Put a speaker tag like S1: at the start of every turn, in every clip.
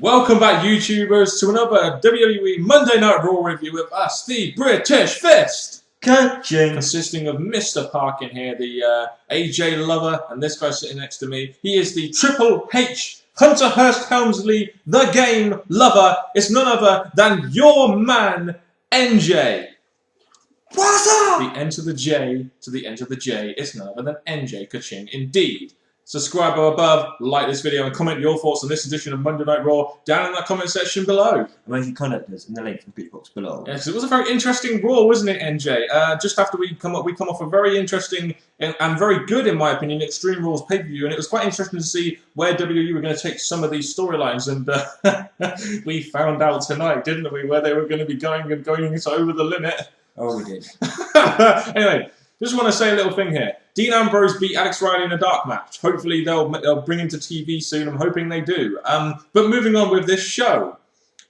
S1: Welcome back, YouTubers, to another WWE Monday Night Raw review with us, the British Fist. Consisting of Mr. Parkin here, the AJ lover, and this guy sitting next to me. He is the Triple H, Hunter Hearst Helmsley, the game lover. It's none other than your man, NJ.
S2: What's up?
S1: The N to the J to the N to the J. It's none other than NJ Kaching, indeed. Subscribe above, like this video, and comment your thoughts on this edition of Monday Night Raw down in that comment section below.
S2: Amazing you contact us in the link in the box below.
S1: Yes, it was a very interesting Raw, wasn't it, NJ? Just after we come off a very interesting and very good, in my opinion, Extreme Rules pay-per-view, and it was quite interesting to see where WWE were going to take some of these storylines, and we found out tonight, didn't we, where they were going to be going it over the limit.
S2: Oh, we did.
S1: Anyway, just want to say a little thing here. Dean Ambrose beat Alex Riley in a dark match. Hopefully they'll bring him to TV soon. I'm hoping they do. But moving on with this show.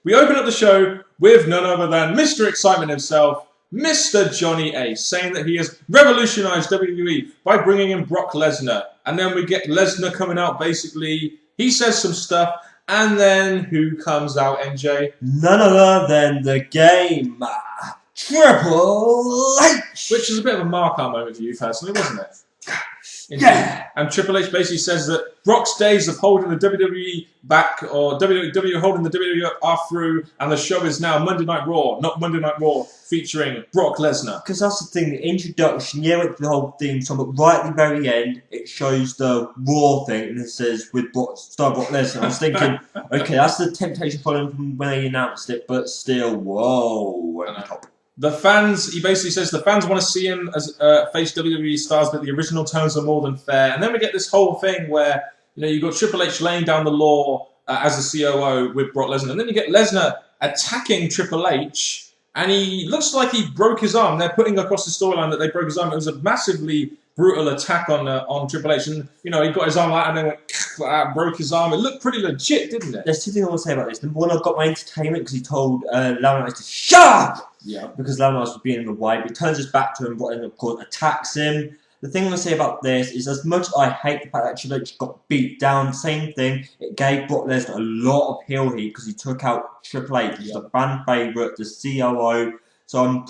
S1: We open up the show with none other than Mr. Excitement himself, Mr. Johnny Ace, saying that he has revolutionized WWE by bringing in Brock Lesnar. And then we get Lesnar coming out, basically. He says some stuff. And then who comes out, NJ?
S2: None other than the game Triple H!
S1: Which is a bit of a mark-out moment for you personally, wasn't it? Indeed.
S2: Yeah!
S1: And Triple H basically says that Brock's days of holding the WWE back, or WWE holding the WWE up, are through, and the show is now Monday Night Raw, not Monday Night Raw, featuring Brock Lesnar.
S2: Because that's the thing, the introduction, yeah, with the whole theme song, but right at the very end, it shows the Raw thing, and it says, with Brock Lesnar. I was thinking, okay, that's the temptation following from when they announced it, but still, whoa, at the top.
S1: The fans, he basically says the fans want to see him as face WWE stars, but the original terms are more than fair. And then we get this whole thing where, you've got Triple H laying down the law as a COO with Brock Lesnar. And then you get Lesnar attacking Triple H, and he looks like he broke his arm. They're putting across the storyline that they broke his arm. It was a massively brutal attack on Triple H. And, he got his arm out and then went like that, broke his arm. It looked pretty legit, didn't it?
S2: There's two things I want to say about this. Number one, I've got my entertainment because he told Laurinaitis to shut up!
S1: Yeah.
S2: Because Laurinaitis was being in the way, but he turns his back to him and, of course, attacks him. The thing I want to say about this is, as much as I hate the fact that Triple H got beat down, same thing, it gave Brock Lesnar a lot of heel heat because he took out Triple H, the fan favourite, the COO. So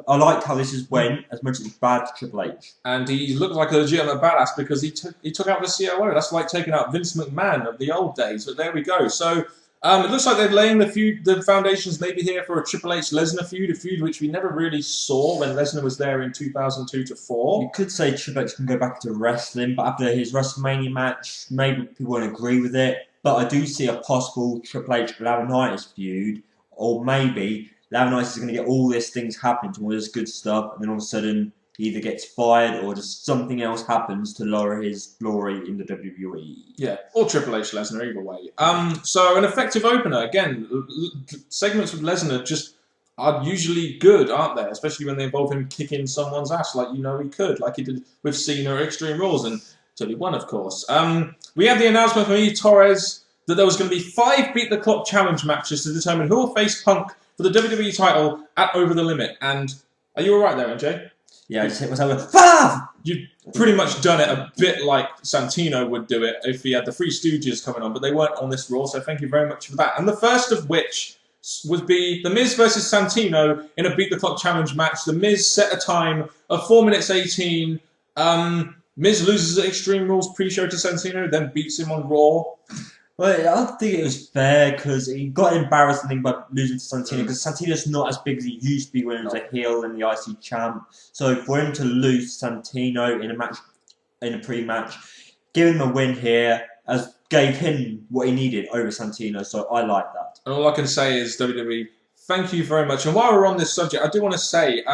S2: I like how this is went, as much as it's bad to Triple H. And
S1: he looked like a legitimate badass because he took out the COO. That's like taking out Vince McMahon of the old days. But there we go. So it looks like they're laying the foundations maybe here for a Triple H Lesnar feud, a feud which we never really saw when Lesnar was there in 2002 to 4.
S2: You could say Triple H can go back to wrestling, but after his WrestleMania match, maybe people won't agree with it. But I do see a possible Triple H Laurinaitis feud, or maybe Laurinaitis is going to get all these things happening to all this good stuff, and then all of a sudden he either gets fired or just something else happens to lower his glory in the WWE.
S1: Yeah, or Triple H Lesnar, either way. So an effective opener. Again, segments with Lesnar just are usually good, aren't they? Especially when they involve him kicking someone's ass like he could, like he did with Cena or Extreme Rules, and until he won, of course. We had the announcement from E. Torres that there was going to be 5 Beat the Clock challenge matches to determine who will face Punk for the WWE title at Over the Limit. And are you alright there, MJ?
S2: Yeah, I just hit myself with 5!
S1: You've pretty much done it a bit like Santino would do it if he had the Three Stooges coming on, but they weren't on this Raw, so thank you very much for that. And the first of which would be The Miz versus Santino in a Beat the Clock challenge match. The Miz set a time of 4 minutes 18. Miz loses at Extreme Rules pre-show to Santino, then beats him on Raw.
S2: Well, I don't think it was fair because he got embarrassed, I think, by losing to Santino because Santino's not as big as he used to be when he was a heel and the IC champ. So for him to lose Santino in a match, in a pre-match, give him a win here, gave him what he needed over Santino. So I like that.
S1: And all I can say is WWE, thank you very much. And while we're on this subject, I do want to say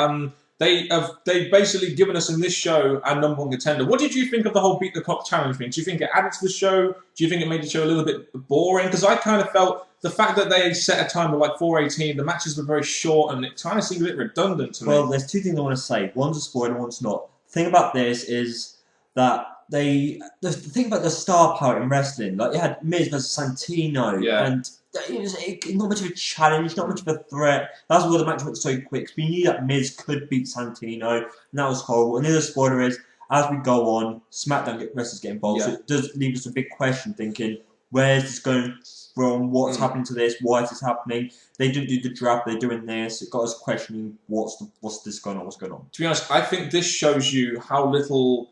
S1: they've basically given us in this show our #1 contender. What did you think of the whole Beat the Clock challenge thing? Do you think it added to the show? Do you think it made the show a little bit boring? Because I kind of felt the fact that they set a time of like 4:18, the matches were very short, and it kind of seemed a bit redundant to me.
S2: Well, there's 2 things I want to say. One's a spoiler, one's not. The thing about this is that the thing about the star power in wrestling, like you had Miz versus Santino, and it was not much of a challenge, not much of a threat. That's why the match went so quick. We knew that Miz could beat Santino, and that was horrible. And the other spoiler is, as we go on, SmackDown wrestlers get involved, so it does leave us a big question, thinking, where's this going from what's happening to this, why is this happening. They didn't do the draft, they're doing this. It got us questioning what's this going on, what's going on.
S1: To be honest, I think this shows you how little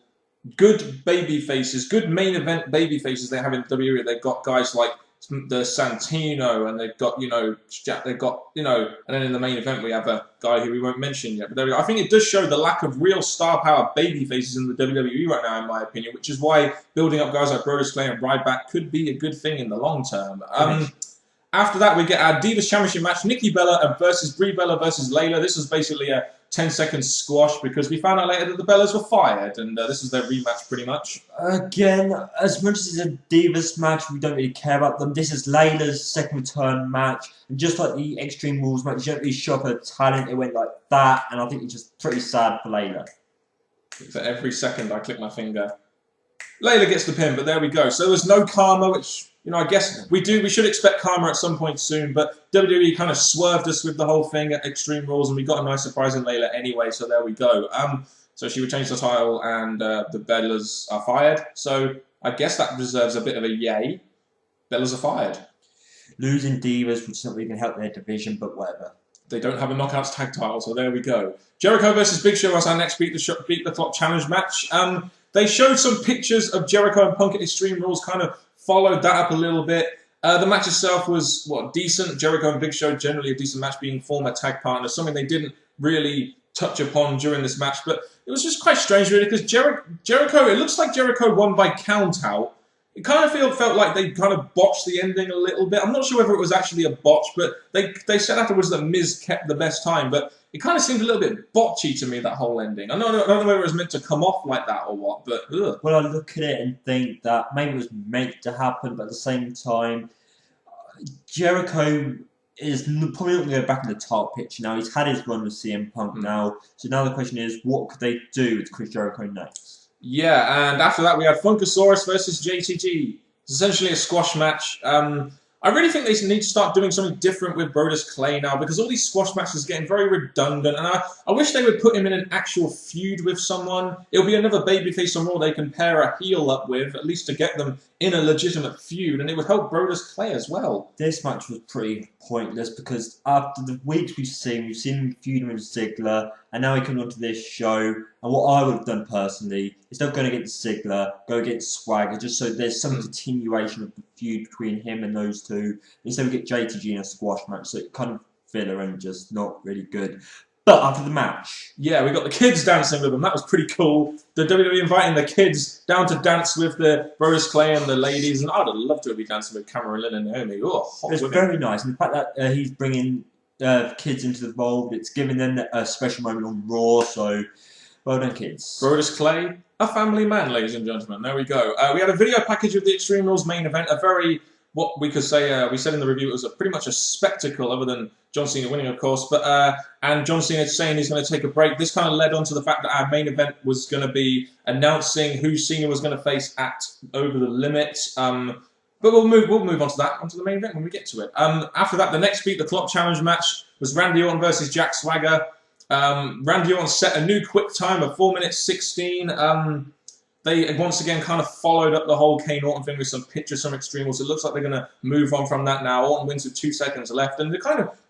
S1: good baby faces, good main event baby faces they have in WWE. They've got guys like the Santino, and they've got, and then in the main event we have a guy who we won't mention yet. But there we go. I think it does show the lack of real star power baby faces in the WWE right now, in my opinion, which is why building up guys like Brodus Clay and Ryback could be a good thing in the long term. After that, we get our Divas Championship match: Nikki Bella versus Brie Bella versus Layla. This was basically a 10-second squash because we found out later that the Bellas were fired, and this is their rematch pretty much.
S2: Again, as much as it's a Divas match, we don't really care about them. This is Layla's second return match, and just like the Extreme Rules match, you don't really show up her talent. It went like that, and I think it's just pretty sad for Layla.
S1: For every second I click my finger. Layla gets the pin, but there we go. So there was no karma, which, I guess we should expect karma at some point soon, but WWE kind of swerved us with the whole thing at Extreme Rules, and we got a nice surprise in Layla anyway, so there we go. So she retains the title, and the Bellas are fired, so I guess that deserves a bit of a yay. Bellas are fired.
S2: Losing Divas, which is not really going to help their division, but whatever.
S1: They don't have a Knockouts tag title, so there we go. Jericho versus Big Show was our next Beat the Clock challenge match. They showed some pictures of Jericho and Punk at Extreme Rules, kind of followed that up a little bit. The match itself was, decent. Jericho and Big Show, generally a decent match, being former tag partners, something they didn't really touch upon during this match. But it was just quite strange, really, because Jericho, it looks like Jericho won by count-out. It kind of felt like they kind of botched the ending a little bit. I'm not sure whether it was actually a botch, but they said afterwards that Miz kept the best time, but it kind of seemed a little bit botchy to me, that whole ending. I don't know whether it was meant to come off like that or what, but ugh.
S2: Well, I look at it and think that maybe it was meant to happen, but at the same time, Jericho is probably not going to go back in the top picture now. He's had his run with CM Punk now, so now the question is, what could they do with Chris Jericho next?
S1: Yeah, and after that we had Funkasaurus versus JTG. It's essentially a squash match. I really think they need to start doing something different with Brodus Clay now, because all these squash matches are getting very redundant, and I wish they would put him in an actual feud with someone. It'll be another babyface on Raw they can pair a heel up with, at least to get them in a legitimate feud, and it would help Brodus Clay as well.
S2: This match was pretty pointless, because after the weeks we've seen him feuding with Ziggler, and now he comes onto this show, and what I would have done personally is not going against Ziggler, go against Swagger, just so there's some continuation of the feud between him and those two. Instead we get JTG in a squash match, so it kind of filler and just not really good. But after the match,
S1: yeah, we got the kids dancing with them. That was pretty cool. The WWE inviting the kids down to dance with the Brodus Clay and the ladies, and I'd have loved to be dancing with Cameron Lynn and Naomi. Oh, hot
S2: it's
S1: women.
S2: Very nice, and the fact that he's bringing kids into the fold, it's giving them a special moment on Raw. So, well done, kids.
S1: Brodus Clay, a family man, ladies and gentlemen. There we go. We had a video package of the Extreme Rules main event. A very, what we could say, we said in the review, it was pretty much a spectacle, other than John Cena winning, of course. But and John Cena saying he's going to take a break. This kind of led on to the fact that our main event was going to be announcing who Cena was going to face at Over the Limit. But we'll move on to that, onto the main event when we get to it. After that, the next Beat the Clock challenge match was Randy Orton versus Jack Swagger. Randy Orton set a new quick time of 4 minutes 16. They once again kind of followed up the whole Kane Orton thing with some pictures, some Extreme Rules. It looks like they're going to move on from that now. Orton wins with 2 seconds left. And the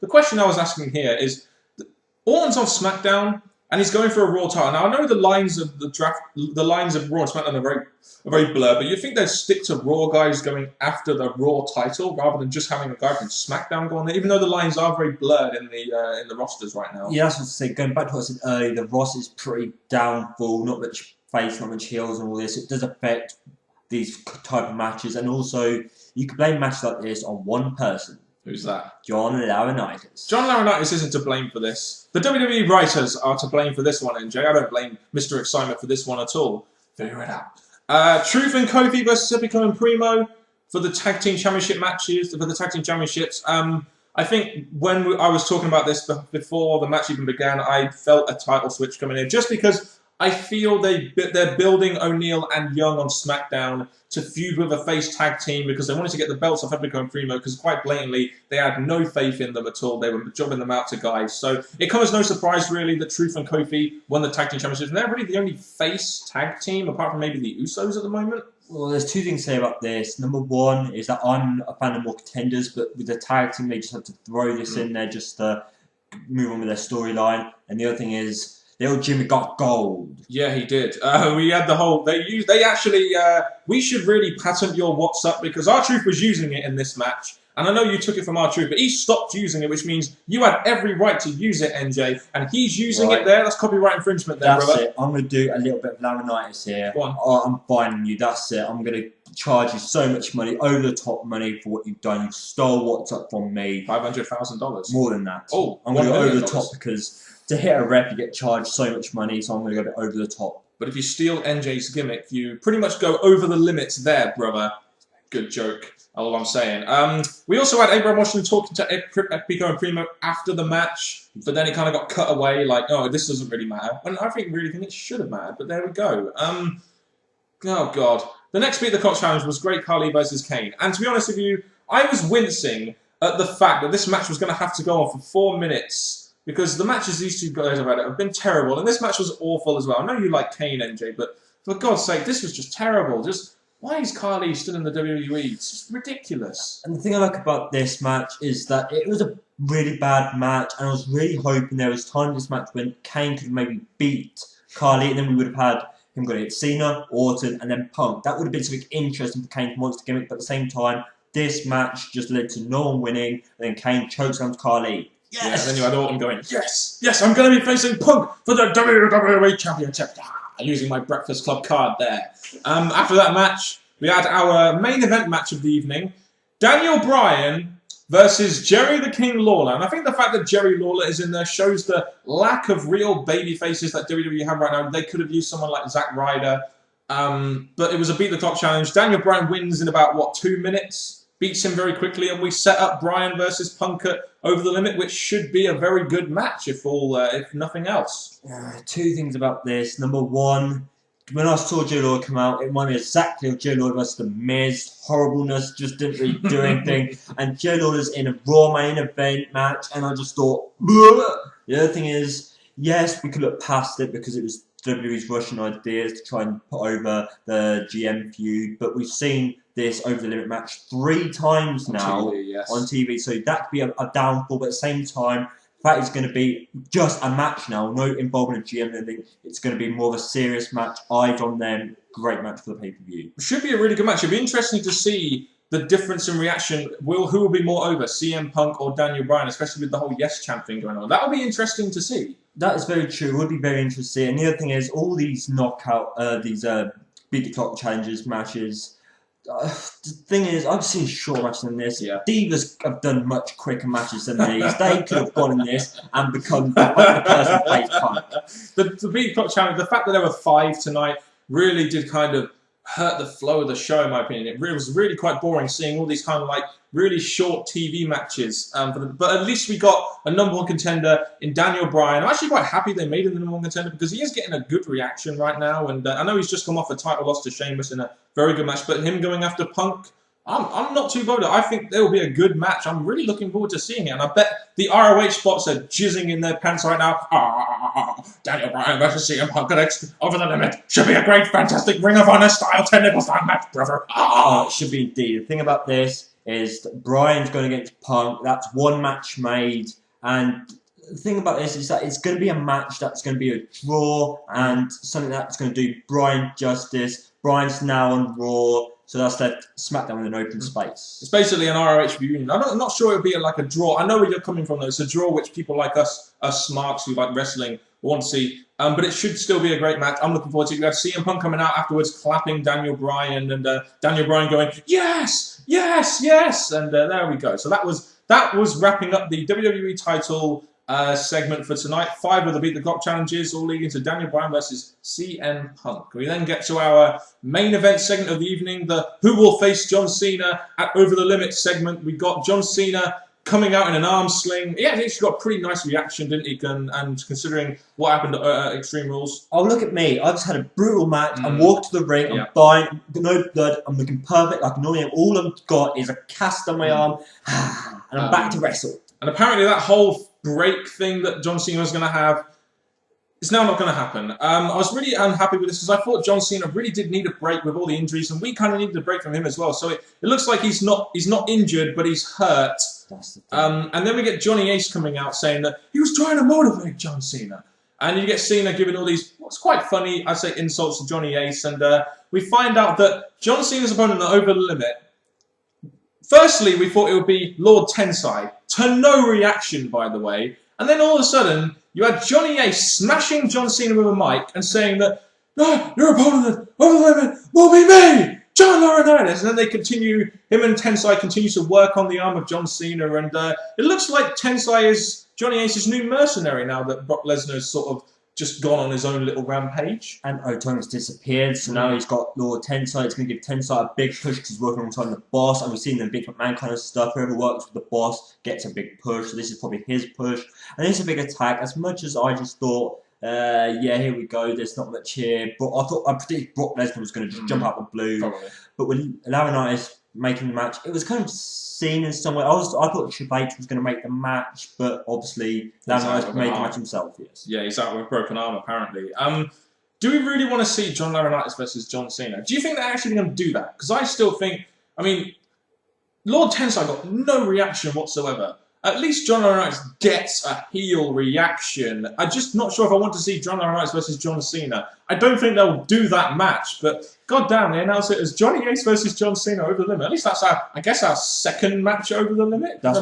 S1: question I was asking here is, Orton's on SmackDown and he's going for a Raw title. Now I know the lines of the draft, the lines of Raw and SmackDown are very blurred, but you think they'd stick to Raw guys going after the Raw title rather than just having a guy from SmackDown go on there, even though the lines are very blurred in the rosters right now.
S2: Yeah, that's what I say. Going back to what I said earlier, the roster is pretty downfall, not much face, not much heels and all this. It does affect these type of matches, and also you can blame matches like this on one person.
S1: Who's that?
S2: John Laurinaitis.
S1: John Laurinaitis isn't to blame for this. The WWE writers are to blame for this one, NJ. I don't blame Mr. Excitement for this one at all. Figure it out. Truth and Kofi versus Epico and Primo for the tag team championship matches, for the tag team championships. I think when I was talking about this before the match even began, I felt a title switch coming in, just because I feel they're building O'Neal and Young on SmackDown to feud with a face tag team because they wanted to get the belts off Epico and Primo, because quite blatantly they had no faith in them at all. They were jobbing them out to guys. So it comes as no surprise really that Truth and Kofi won the tag team championships. And they're really the only face tag team apart from maybe the Usos at the moment.
S2: Well, there's two things to say about this. Number one is that I'm a fan of more contenders, but with the tag team, they just have to throw this in there just to move on with their storyline. And the other thing is, little Jimmy got gold.
S1: Yeah, he did. We had the whole. They actually. We should really patent your WhatsApp because R-Truth was using it in this match. And I know you took it from R-Truth, but he stopped using it, which means you had every right to use it, NJ. And he's using it there. That's copyright infringement there,
S2: That's
S1: brother.
S2: it. I'm going to do a little bit of Laminitis here.
S1: Go on.
S2: Oh, I'm fining you. That's it. I'm going to charge you so much money, over the top money for what you've done. You stole WhatsApp from me.
S1: $500,000.
S2: More than that.
S1: Oh,
S2: I'm going to go over the top because to hit a rep, you get charged so much money, so I'm going to go a bit over the top.
S1: But if you steal NJ's gimmick, you pretty much go over the limits there, brother. Good joke. All I'm saying. We also had Abraham Washington talking to Epico and Primo after the match, but then it kind of got cut away, like, oh, this doesn't really matter. And I really think it should have mattered, but there we go. Oh, God. The next Beat the Clock challenge was Great Khali versus Kane. And to be honest with you, I was wincing at the fact that this match was going to have to go on for 4 minutes because the matches these two guys have had have been terrible. And this match was awful as well. I know you like Kane, NJ, but for God's sake, this was just terrible. Why is Khali still in the WWE? It's just ridiculous.
S2: And the thing I like about this match is that it was a really bad match, and I was really hoping there was time in this match when Kane could maybe beat Khali, and then we would have had him go to Cena, Orton, and then Punk. That would have been something interesting for Kane's monster gimmick, but at the same time, this match just led to no one winning, and then Kane chokes on Khali. Yes!
S1: Yeah, and then you had Orton going, yes, I'm going to be facing Punk for the WWE Championship. Using my Breakfast Club card there. After that match, we had our main event match of the evening. Daniel Bryan versus Jerry the King Lawler. And I think the fact that Jerry Lawler is in there shows the lack of real baby faces that WWE have right now. They could have used someone like Zack Ryder. But it was a Beat the Clock challenge. Daniel Bryan wins in about, 2 minutes? Beats him very quickly, and we set up Bryan versus Punk at Over the Limit, which should be a very good match, if nothing else.
S2: Two things about this. Number one, when I saw Joe Lawler come out, it reminded me exactly of Joe Lawler versus The Miz. Horribleness, just didn't really do anything. And Joe Lawler's in a Raw main event match, and I just thought, bleh. The other thing is, yes, we could look past it because it was WWE's Russian ideas to try and put over the GM feud, but we've seen this Over the Limit match 3 times now on TV, so that could be a downfall, but at the same time, that is going to be just a match now, no involvement of GM, and it's going to be more of a serious match, eyes on them, great match for the pay-per-view.
S1: Should be a really good match. It'd be interesting to see the difference in reaction. Who will be more over, CM Punk or Daniel Bryan, especially with the whole Yes Champ thing going on? That would be interesting to see.
S2: That is very true. It would be very interesting. And the other thing is, all these these Beat the Clock challenges, matches, the thing is, I've seen short matches than this.
S1: Yeah.
S2: Divas have done much quicker matches than these. They could have gone in this and become the person who plays Punk.
S1: The Beat the Clock challenge, the fact that there were 5 tonight really did kind of hurt the flow of the show, in my opinion. It was really quite boring seeing all these kind of like really short TV matches. But at least we got a number 1 contender in Daniel Bryan. I'm actually quite happy they made him the number 1 contender because he is getting a good reaction right now. And I know he's just come off a title loss to Sheamus in a very good match. But him going after Punk, I'm not too bothered. I think there will be a good match. I'm really looking forward to seeing it. And I bet the ROHbots are jizzing in their pants right now. Daniel Bryan versus CM Punk Over the Limit. Should be a great, fantastic Ring of Honor style 10 nipple slam match, brother.
S2: It should be indeed. The thing about this is that Bryan's going against Punk. That's 1 match made. And the thing about this is that it's going to be a match that's going to be a draw and something that's going to do Bryan justice. Bryan's now on Raw. So that's left SmackDown in an open space.
S1: It's basically an ROH reunion. I'm not sure it'll be like a draw. I know where you're coming from, though. It's a draw which people like us smarks who like wrestling want to see. But it should still be a great match. I'm looking forward to it. We have CM Punk coming out afterwards, clapping Daniel Bryan, and Daniel Bryan going, yes, yes, yes. And there we go. So that was wrapping up the WWE title segment for tonight. 5 of the Beat the Clock challenges, all leading to Daniel Bryan versus CM Punk. We then get to our main event segment of the evening, the Who Will Face John Cena at Over the Limit segment. We got John Cena coming out in an arm sling. He actually got a pretty nice reaction, didn't he? And considering what happened at Extreme Rules.
S2: Oh, look at me. I've just had a brutal match. I walked to the ring. I'm fine. No blood. I'm looking perfect. Like normally all I've got is a cast on my arm. And I'm back to wrestle.
S1: And apparently that whole break thing that John Cena was going to have, It's now not going to happen. I was really unhappy with this because I thought John Cena really did need a break with all the injuries, and we kind of needed a break from him as well. So it looks like he's not injured, but he's hurt.
S2: That's the thing.
S1: And then we get Johnny Ace coming out saying that he was trying to motivate John Cena. And you get Cena giving all these, what's quite funny, I'd say, insults to Johnny Ace. And we find out that John Cena's opponent are over the limit. Firstly, we thought it would be Lord Tensai. To no reaction, by the way. And then all of a sudden, you had Johnny Ace smashing John Cena with a mic and saying that, no, your opponent over the limit will be me, John Laurinaitis. And then they continue, him and Tensai continue to work on the arm of John Cena. And it looks like Tensai is Johnny Ace's new mercenary now that Brock Lesnar's sort of just gone on his own little rampage.
S2: And Otonga's disappeared, so now he's got Lord Tensai. It's going to give Tensai a big push because he's working alongside the boss. And we've seen the Big Man kind of stuff. Whoever works with the boss gets a big push, so this is probably his push. And it's a big attack. As much as I just thought, yeah, here we go, there's not much here. But I predicted Brock Lesnar was going to just jump out the blue.
S1: Probably.
S2: But with Laurinaitis making the match, it was kind of seen in some way. I thought Triple H was going to make the match, but obviously Laurinaitis made the match himself. Yes.
S1: Yeah, he's out with a broken arm apparently. Do we really want to see John Laurinaitis versus John Cena? Do you think they're actually going to do that? Because I still think, I mean, Lord Tensai got no reaction whatsoever. At least John Laurinaitis gets a heel reaction. I'm just not sure if I want to see John Laurinaitis versus John Cena. I don't think they'll do that match, but goddamn, they announce it as Johnny Ace versus John Cena over the limit. At least that's our second match over the limit.
S2: That's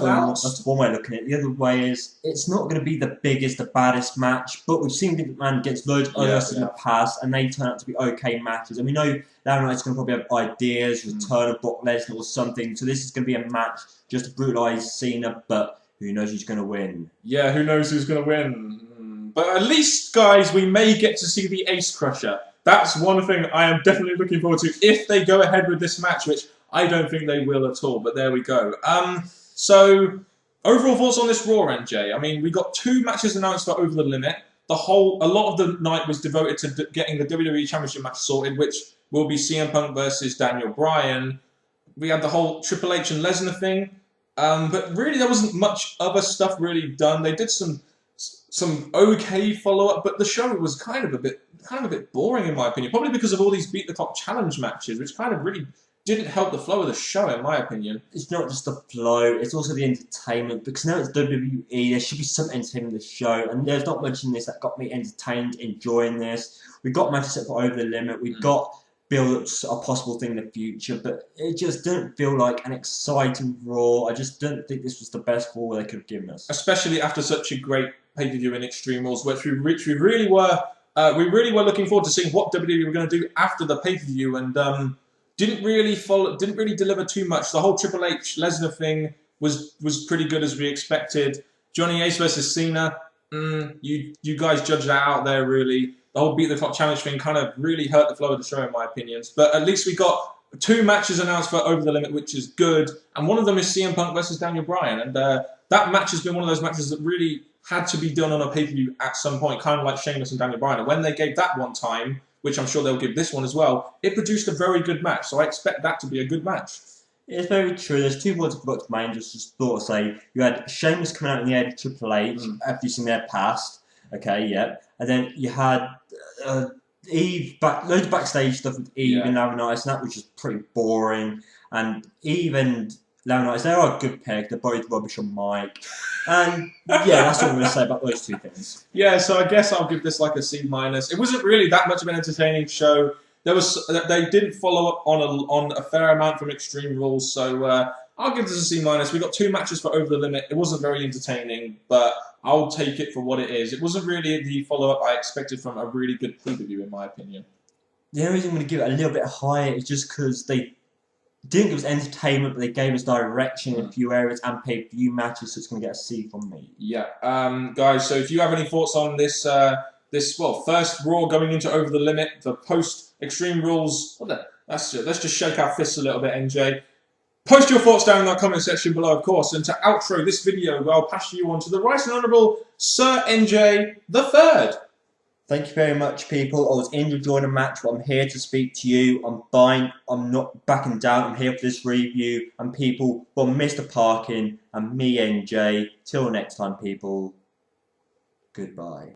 S2: one way of looking at it. The other way is it's not going to be the biggest, the baddest match, but we've seen Big Man against loads of others in the past, and they turn out to be okay matches. And we know Laurinaitis is going to probably have ideas, return of Brock Lesnar or something. So this is going to be a match just to brutalise Cena, but who knows who's going to win?
S1: Yeah, who knows who's going to win? But at least, guys, we may get to see the Ace Crusher. That's one thing I am definitely looking forward to if they go ahead with this match, which I don't think they will at all. But there we go. So overall thoughts on this Raw, NJ? I mean, we got 2 matches announced for Over the Limit. A lot of the night was devoted to getting the WWE Championship match sorted, which will be CM Punk versus Daniel Bryan. We had the whole Triple H and Lesnar thing. But really, there wasn't much other stuff really done. They did some okay follow-up, but the show was kind of a bit boring in my opinion. Probably because of all these beat the clock challenge matches, which kind of really didn't help the flow of the show, in my opinion.
S2: It's not just the flow; it's also the entertainment. Because now it's WWE, there should be some entertainment in the show, and there's not much in this that got me entertained, enjoying this. We got matches set for Over the Limit. We got build-ups a possible thing in the future, but it just didn't feel like an exciting Raw. I just don't think this was the best Raw they could have given us.
S1: Especially after such a great pay-per-view in Extreme Rules, which we really were looking forward to seeing what WWE were going to do after the pay-per-view, and didn't really deliver too much. The whole Triple H Lesnar thing was pretty good as we expected. Johnny Ace versus Cena, you guys judge that out there really. The whole Beat the Clock Challenge thing kind of really hurt the flow of the show, in my opinions. But at least we got 2 matches announced for Over the Limit, which is good. And one of them is CM Punk versus Daniel Bryan. And that match has been one of those matches that really had to be done on a pay-per-view at some point, kind of like Sheamus and Daniel Bryan. And when they gave that one time, which I'm sure they'll give this one as well, it produced a very good match. So I expect that to be a good match.
S2: It's very true. There's 2 words I forgot to mention, just thought to say. You had Sheamus coming out in the head of Triple H after you've seen their past. Okay, yeah. And then you had Eve, loads of backstage stuff with Eve and Laurinaitis, and that was just pretty boring. And Eve and Laurinaitis, they are a good pair. They're both rubbish on mic. And yeah, that's all I'm going to say about those 2 things.
S1: Yeah, so I guess I'll give this like a C-. It wasn't really that much of an entertaining show. They didn't follow up on a fair amount from Extreme Rules, so I'll give this a C-. We got 2 matches for Over the Limit. It wasn't very entertaining, but I'll take it for what it is. It wasn't really the follow-up I expected from a really good pay-per-view, in my opinion.
S2: The only reason I'm going to give it a little bit higher is just because they didn't give us entertainment, but they gave us direction in a few areas and pay-per-view matches, so it's going to get a C from me.
S1: Yeah, guys, so if you have any thoughts on this, first Raw going into Over the Limit, the post-Extreme Rules, let's just shake our fists a little bit, NJ. Post your thoughts down in the comment section below, of course, and to outro this video, I'll pass you on to the Right and Honourable Sir NJ the Third.
S2: Thank you very much, people. I was injured during a match, but I'm here to speak to you. I'm fine. I'm not backing down. I'm here for this review. And people, from Mr. Parkin and me, NJ. Till next time, people. Goodbye.